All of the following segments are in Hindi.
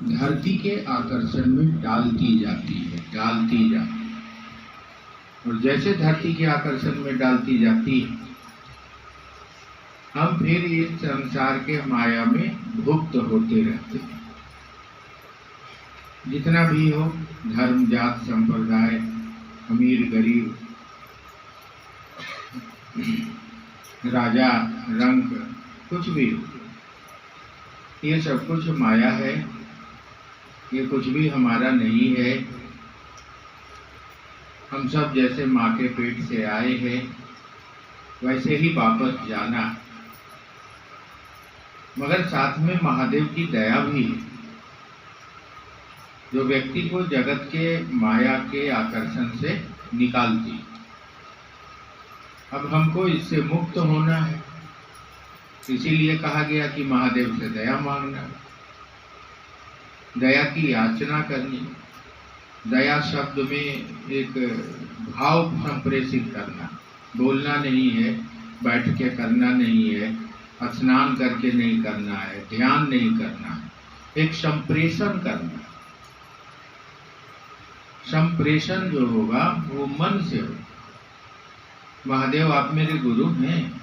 धरती के आकर्षण में डालती जाती है, डालती जाती है। और जैसे धरती के आकर्षण में डालती जाती है, हम फिर इस संसार के माया में भुक्त होते रहते हैं। जितना भी हो, धर्म, जात, संप्रदाय, अमीर, गरीब, राजा, रंग, कुछ भी हो, ये सब कुछ माया है। ये कुछ भी हमारा नहीं है। हम सब जैसे माँ के पेट से आए हैं, वैसे ही वापस जाना। मगर साथ में महादेव की दया भी है, जो व्यक्ति को जगत के माया के आकर्षण से निकालती। अब हमको इससे मुक्त होना है, इसीलिए कहा गया कि महादेव से दया मांगना, दया की याचना करनी। दया शब्द में एक भाव संप्रेषित करना, बोलना नहीं है, बैठ के करना नहीं है, स्नान करके नहीं करना है, ध्यान नहीं करना है, एक संप्रेषण करना। संप्रेषण जो होगा वो मन से हो। महादेव, आप मेरे गुरु हैं,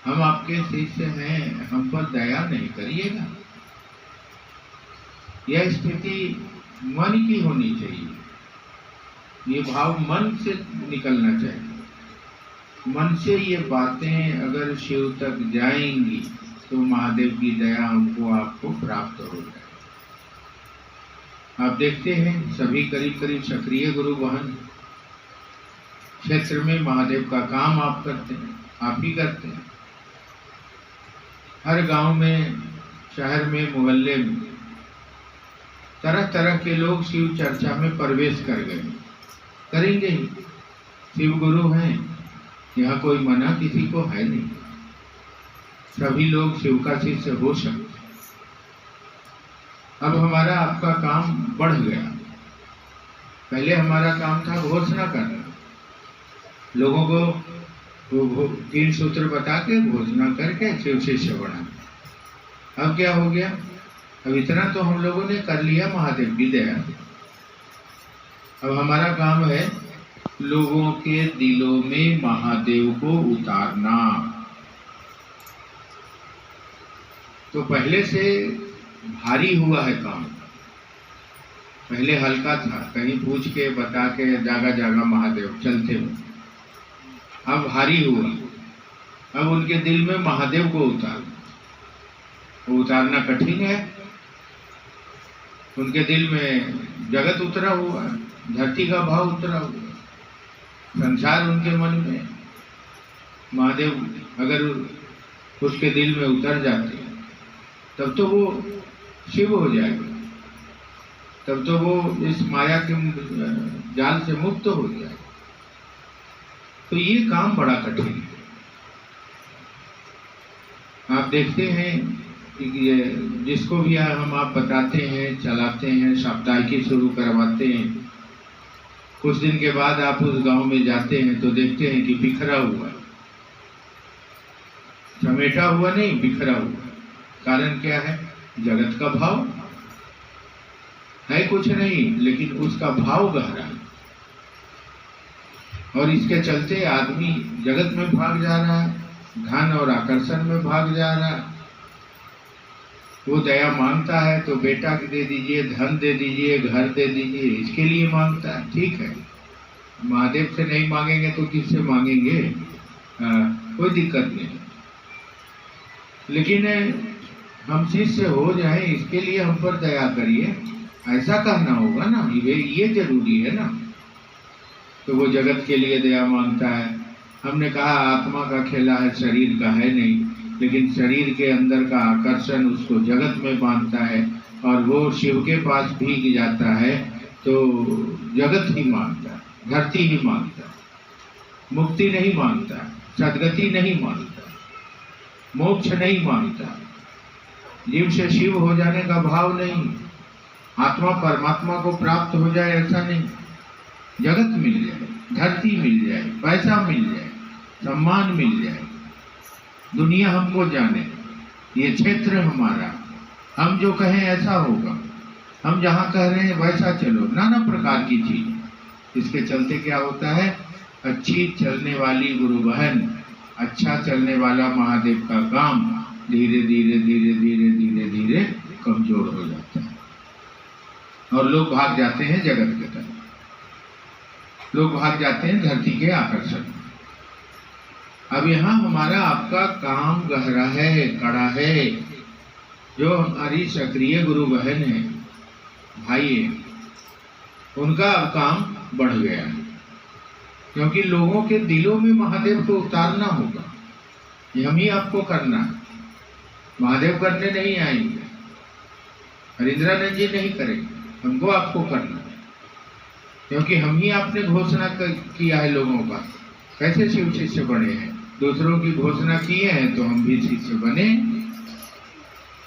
हम आपके शिष्य हैं, हम पर दया नहीं करिएगा। यह स्थिति मन की होनी चाहिए। ये भाव मन से निकलना चाहिए। मन से ये बातें अगर शिव तक जाएंगी तो महादेव की दया हमको, आपको प्राप्त हो जाए। आप देखते हैं सभी करीब करीब सक्रिय गुरु बहन क्षेत्र में महादेव का काम आप करते हैं, आप ही करते हैं। हर गांव में, शहर में, मोहल्ले में तरह तरह के लोग शिव चर्चा में प्रवेश कर गए, करेंगे ही। शिव गुरु हैं, यहाँ कोई मना किसी को है नहीं। सभी लोग शिव का शिष्य हो सकते। अब हमारा आपका काम बढ़ गया। पहले हमारा काम था घोषणा करना, लोगों को वो 3 सूत्र बता के घोषणा करके शिव शिष्य बना। अब क्या हो गया? अब इतना तो हम लोगों ने कर लिया महादेव की दया। अब हमारा काम है लोगों के दिलों में महादेव को उतारना। तो पहले से भारी हुआ है काम। पहले हल्का था, कहीं पूछ के बता के जागा जागा महादेव चलते हो। अब भारी हुआ, अब उनके दिल में महादेव को उतारना कठिन है। उनके दिल में जगत उतरा हुआ है, धरती का भाव उतरा हुआ है, संसार उनके मन में। महादेव अगर उसके दिल में उतर जाते हैं तब तो वो शिव हो जाएगा, तब तो वो इस माया के जाल से मुक्त हो जाएगा। तो ये काम बड़ा कठिन है। आप देखते हैं कि जिसको भी हम आप बताते हैं, चलाते हैं, साप्ताहिकी शुरू करवाते हैं, कुछ दिन के बाद आप उस गांव में जाते हैं तो देखते हैं कि बिखरा हुआ, समेटा हुआ नहीं, बिखरा हुआ। कारण क्या है? जगत का भाव है, कुछ नहीं, लेकिन उसका भाव गहरा है। और इसके चलते आदमी जगत में भाग जा रहा है, धन और आकर्षण में भाग जा रहा है। वो दया मांगता है तो बेटा दे दीजिए, धन दे दीजिए, घर दे दीजिए, इसके लिए मांगता है। ठीक है, महादेव से नहीं मांगेंगे तो किससे मांगेंगे? कोई दिक्कत नहीं। लेकिन हम शिष्य हो जाए, इसके लिए हम पर दया करिए, ऐसा कहना होगा ना। ये जरूरी है ना। तो वो जगत के लिए दया मांगता है। हमने कहा आत्मा का खेला है, शरीर का है नहीं, लेकिन शरीर के अंदर का आकर्षण उसको जगत में बांधता है, और वो शिव के पास भीग जाता है तो जगत ही मांगता है, धरती ही मांगता है, मुक्ति नहीं मांगता, सदगति नहीं मांगता, मोक्ष नहीं मांगता। जीव से शिव हो जाने का भाव नहीं, आत्मा परमात्मा को प्राप्त हो जाए ऐसा नहीं। जगत मिल जाए, धरती मिल जाए, पैसा मिल जाए, सम्मान मिल जाए, दुनिया हमको जाने, ये क्षेत्र हमारा, हम जो कहें ऐसा होगा, हम जहाँ कह रहे हैं वैसा चलो, नाना प्रकार की चीज। इसके चलते क्या होता है, अच्छी चलने वाली गुरु बहन, अच्छा चलने वाला महादेव का काम धीरे धीरे धीरे धीरे धीरे धीरे कमजोर हो जाता है और लोग भाग जाते हैं जगत के तरफ, लोग भाग जाते हैं धरती के आकर्षण में। अब यहाँ हमारा आपका काम गहरा है, कड़ा है। जो हमारी सक्रिय गुरु बहन है, भाई है, उनका अब काम बढ़ गया है, क्योंकि लोगों के दिलों में महादेव को उतारना होगा। ये हम ही आपको करना है, महादेव करने नहीं आएंगे, हरिंद्रानंद जी नहीं करेंगे, हमको आपको करना है, क्योंकि हम ही आपने घोषणा किया है लोगों का। कैसे शिव शिष्य बने हैं, दूसरों की घोषणा किए हैं तो हम भी शिष्य बने।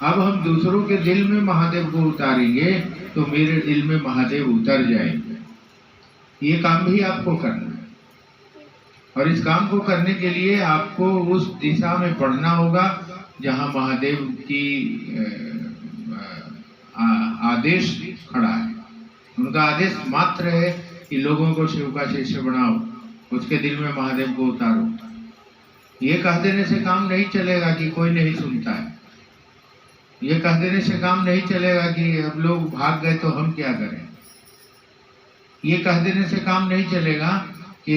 अब हम दूसरों के दिल में महादेव को उतारेंगे तो मेरे दिल में महादेव उतर जाएंगे। ये काम भी आपको करना है, और इस काम को करने के लिए आपको उस दिशा में पढ़ना होगा जहाँ महादेव की आदेश खड़ा है। उनका आदेश मात्र है कि लोगों को शिव का शिष्य बनाओ, उसके दिल में महादेव को उतारो। ये कह देने से काम नहीं चलेगा कि कोई नहीं सुनता है, ये कह देने से काम नहीं चलेगा कि अब लोग भाग गए तो हम क्या करें, ये कह देने से काम नहीं चलेगा कि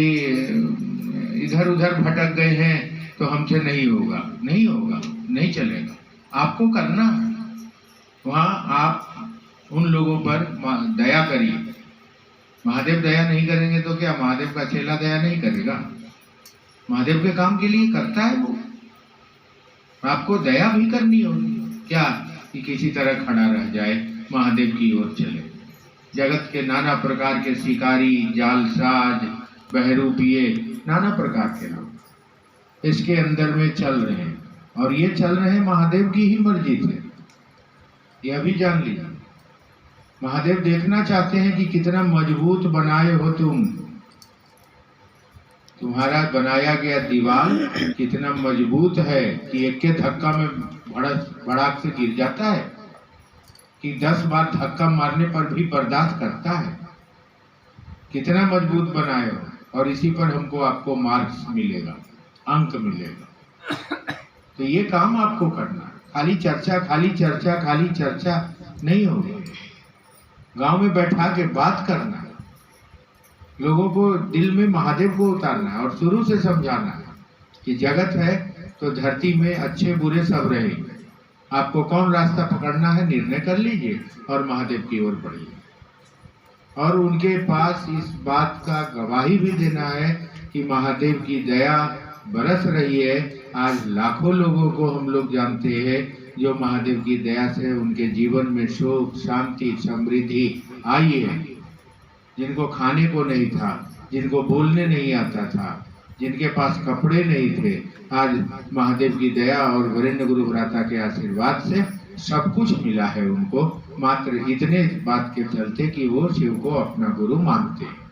इधर उधर भटक गए हैं तो हमसे नहीं होगा, नहीं होगा, नहीं चलेगा। आपको करना है, वहाँ आप उन लोगों पर दया करिए। महादेव दया नहीं करेंगे तो क्या महादेव का चेला दया नहीं करेगा? महादेव के काम के लिए करता है वो, आपको दया भी करनी होगी। क्या कि किसी तरह खड़ा रह जाए, महादेव की ओर चले। जगत के नाना प्रकार के शिकारी, जालसाज, बहरूपिये, नाना प्रकार के लोग इसके अंदर में चल रहे हैं, और ये चल रहे हैं महादेव की ही मर्जी से। यह भी जान लीजिए, महादेव देखना चाहते हैं कि कितना मजबूत बनाए हो तुम, तुम्हारा बनाया गया दीवार कितना मजबूत है कि एक के धक्का में भड़ाक से गिर जाता है, कि 10 बार धक्का मारने पर भी बर्दाश्त करता है। कितना मजबूत बनाए हो, और इसी पर हमको आपको मार्क्स मिलेगा, अंक मिलेगा। तो ये काम आपको करना है। खाली चर्चा खाली चर्चा खाली चर्चा नहीं होगी, गांव में बैठा के बात करना है, लोगों को दिल में महादेव को उतारना है, और शुरू से समझाना है कि जगत है तो धरती में अच्छे बुरे सब रहेंगे। आपको कौन रास्ता पकड़ना है निर्णय कर लीजिए और महादेव की ओर बढ़िए। और उनके पास इस बात का गवाही भी देना है कि महादेव की दया बरस रही है। आज लाखों लोगों को हम लोग जानते हैं जो महादेव की दया से उनके जीवन में सुख, शांति, समृद्धि आई है। जिनको खाने को नहीं था, जिनको बोलने नहीं आता था, जिनके पास कपड़े नहीं थे, आज महादेव की दया और वरेण्य गुरु भ्राता के आशीर्वाद से सब कुछ मिला है उनको, मात्र इतने बात के चलते कि वो शिव को अपना गुरु मानते हैं।